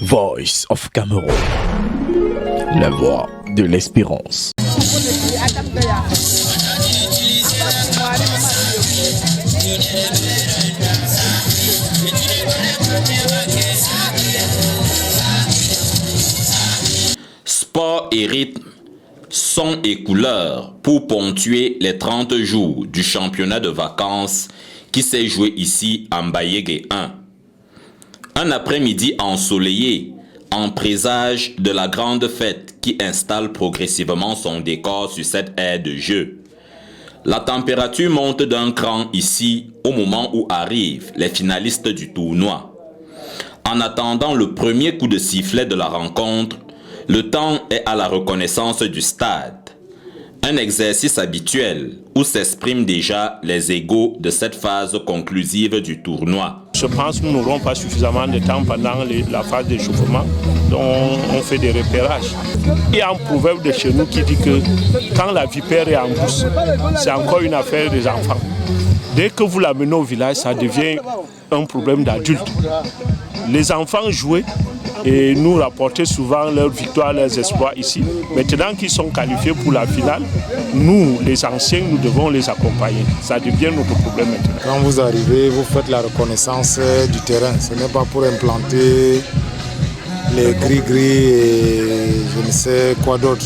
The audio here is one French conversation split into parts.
Voice of Cameroun, la voix de l'espérance. Sport et rythme, son et couleurs pour ponctuer les 30 jours du championnat de vacances qui s'est joué ici à Mbayege 1. Un après-midi ensoleillé, en présage de la grande fête qui installe progressivement son décor sur cette aire de jeu. La température monte d'un cran ici au moment où arrivent les finalistes du tournoi. En attendant le premier coup de sifflet de la rencontre, le temps est à la reconnaissance du stade. Un exercice habituel où s'expriment déjà les égos de cette phase conclusive du tournoi. Je pense que nous n'aurons pas suffisamment de temps pendant la phase d'échauffement, donc on fait des repérages. Il y a un proverbe de chez nous qui dit que quand la vipère est en bourse, c'est encore une affaire des enfants. Dès que vous l'amenez au village, ça devient un problème d'adultes. Les enfants jouaient et nous rapportaient souvent leurs victoires, leurs espoirs ici. Maintenant qu'ils sont qualifiés pour la finale, nous, les anciens, nous devons les accompagner. Ça devient notre problème maintenant. Quand vous arrivez, vous faites la reconnaissance du terrain. Ce n'est pas pour implanter les gris-gris et je ne sais quoi d'autre.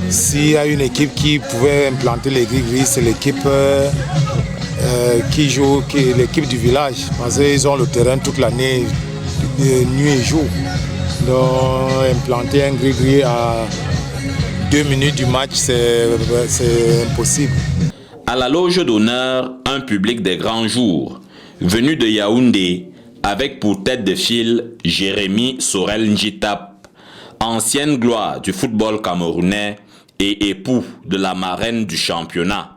S'il y a une équipe qui pouvait implanter les gris-gris, c'est l'équipe qui joue, l'équipe du village. Parce qu'ils ont le terrain toute l'année, nuit et jour. Donc implanter un gris-gris à 2 minutes du match, c'est impossible. À la loge d'honneur, un public des grands jours, venu de Yaoundé, avec pour tête de file Jérémy Sorel Njitap, ancienne gloire du football camerounais et époux de la marraine du championnat.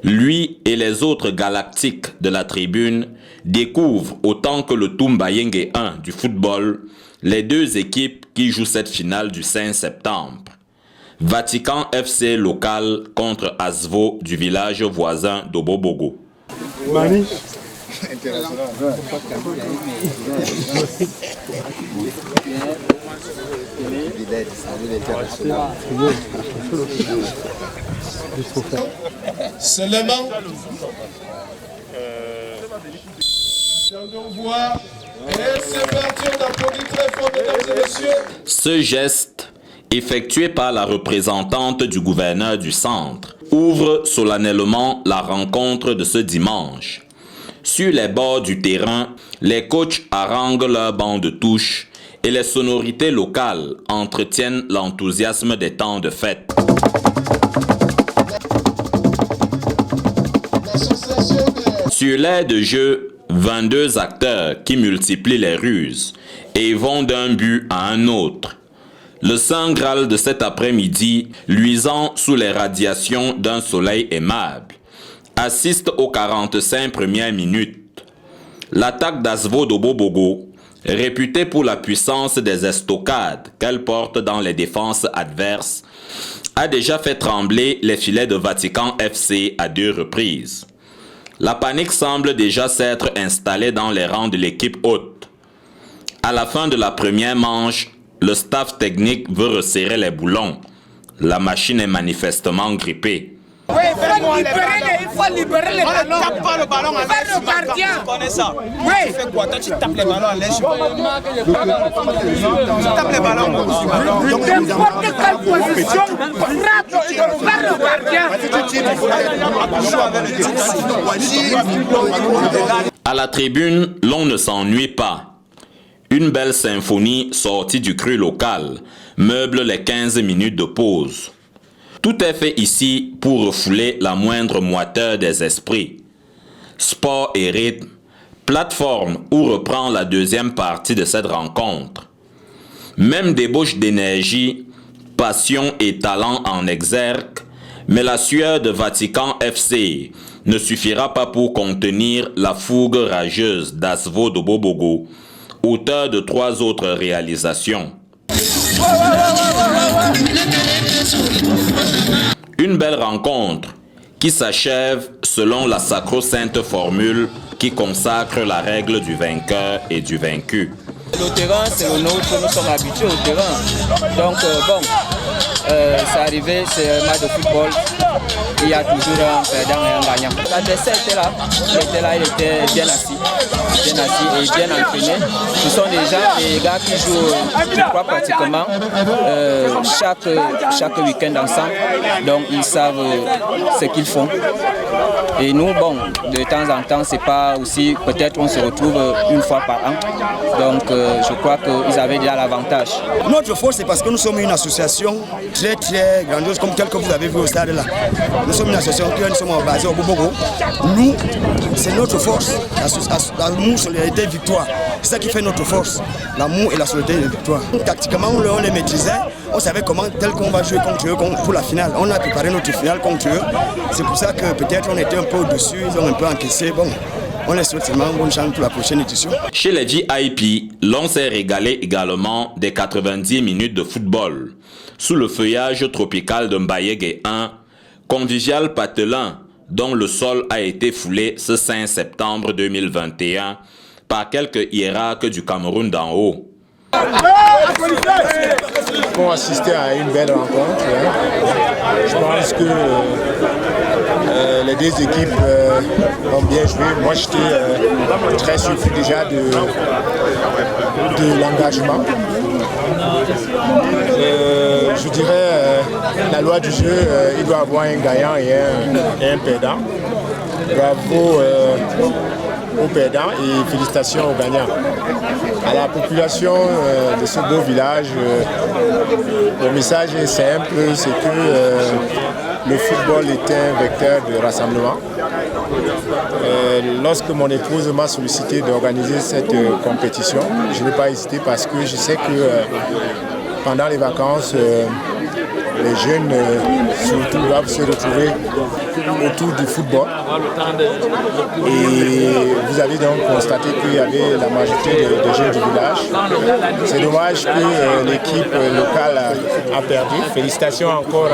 Lui et les autres galactiques de la tribune découvrent autant que le Mbayege 1 du football les deux équipes qui jouent cette finale du 5 septembre. Vatican FC local contre Asvo du village voisin d'Obobogo. Mani. Seulement, ce geste, effectué par la représentante du gouverneur du centre, ouvre solennellement la rencontre de ce dimanche. Sur les bords du terrain, les coachs haranguent leur banc de touche et les sonorités locales entretiennent l'enthousiasme des temps de fête. Sur l'aire de jeu, 22 acteurs qui multiplient les ruses et vont d'un but à un autre. Le saint graal de cet après-midi, luisant sous les radiations d'un soleil aimable, assiste aux 45 premières minutes. L'attaque d'Asvo d'Obobogo, réputée pour la puissance des estocades qu'elle porte dans les défenses adverses, a déjà fait trembler les filets de Vatican FC à 2 reprises. La panique semble déjà s'être installée dans les rangs de l'équipe hôte. À la fin de la première manche, le staff technique veut resserrer les boulons. La machine est manifestement grippée. Oui, il faut libérer les ballons. Tape pas le ballon à l'aise. Le gardien. Tu connais ça. Oui. Tu fais quoi? Toi, tu tapes les ballons à l'aise. Tu tapes les ballons. N'importe quelle position, frappe vers le gardien. À la tribune, l'on ne s'ennuie pas. Une belle symphonie sortie du cru local meuble les 15 minutes de pause. Tout est fait ici pour refouler la moindre moiteur des esprits. Sport et rythme, plateforme où reprend la deuxième partie de cette rencontre. Même débauche d'énergie, passion et talent en exergue, mais la sueur de Vatican FC ne suffira pas pour contenir la fougue rageuse d'Asvo d'Obobogo, auteur de 3 autres réalisations. Une belle rencontre qui s'achève selon la sacro-sainte formule qui consacre la règle du vainqueur et du vaincu. Le terrain, c'est le nôtre, nous sommes habitués au terrain. Donc, c'est arrivé, c'est un match de football. Il y a toujours un perdant et un gagnant. L'adversaire était là, il était bien assis et bien entraîné. Ce sont des gars qui jouent, je crois, pratiquement chaque week-end ensemble. Donc, ils savent ce qu'ils font. Et nous, bon, de temps en temps, c'est pas aussi, peut-être on se retrouve une fois par an. Donc, je crois qu'ils avaient déjà l'avantage. Notre force, c'est parce que nous sommes une association très très grandiose, comme tel que vous avez vu au stade là. Nous sommes une association qui nous sommes basés au Bobogo. Nous, c'est notre force, l'amour, solidarité, victoire. C'est ça qui fait notre force, l'amour et la solidarité et la victoire. Tactiquement, on les maîtrisait, on savait comment, tel qu'on va jouer contre eux pour la finale. On a préparé notre finale contre eux. C'est pour ça que peut-être on était un peu au-dessus, ils ont un peu encaissé. Bon, on les souhaite seulement bonne chance pour la prochaine édition. Chez les VIP, l'on s'est régalé également des 90 minutes de football. Sous le feuillage tropical de Mbayege 1, convivial patelin dont le sol a été foulé ce 5 septembre 2021 par quelques hiérarques du Cameroun d'en haut. Pour assister à une belle rencontre, je pense que les deux équipes ont bien joué. Moi, j'étais très surpris déjà de l'engagement. Je dirais, la loi du jeu, il doit avoir un gagnant et un perdant. Bravo aux perdants et félicitations aux gagnants. À la population de ce beau village, le message est simple, c'est que le football est un vecteur de rassemblement. Lorsque mon épouse m'a sollicité d'organiser cette compétition, je n'ai pas hésité parce que je sais que pendant les vacances, les jeunes surtout doivent se retrouver autour du football. Et vous avez donc constaté qu'il y avait la majorité des jeunes du village. C'est dommage que l'équipe locale a perdu. Félicitations encore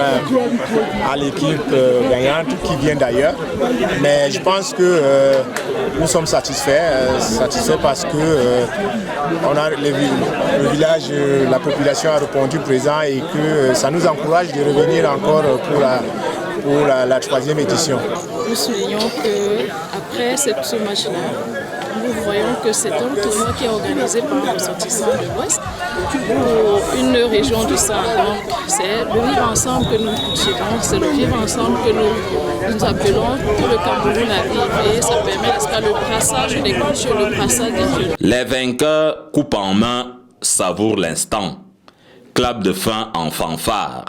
à l'équipe gagnante qui vient d'ailleurs. Mais je pense que nous sommes satisfaits parce que le village, la population a répondu présent et que ça nous encourage de revenir encore pour la troisième édition. Nous soulignons qu'après ce match-là, nous voyons que c'est un tournoi qui est organisé par un ressortissant de l'Ouest pour une région du centre. Donc, c'est le vivre ensemble que nous cultivons, c'est le vivre ensemble que nous appelons tout le Cameroun à vivre. Et ça permet, n'est-ce pas, le brassage des cultures, le brassage des cultures. Les vainqueurs, coupe en main, savourent l'instant. Clap de fin en fanfare.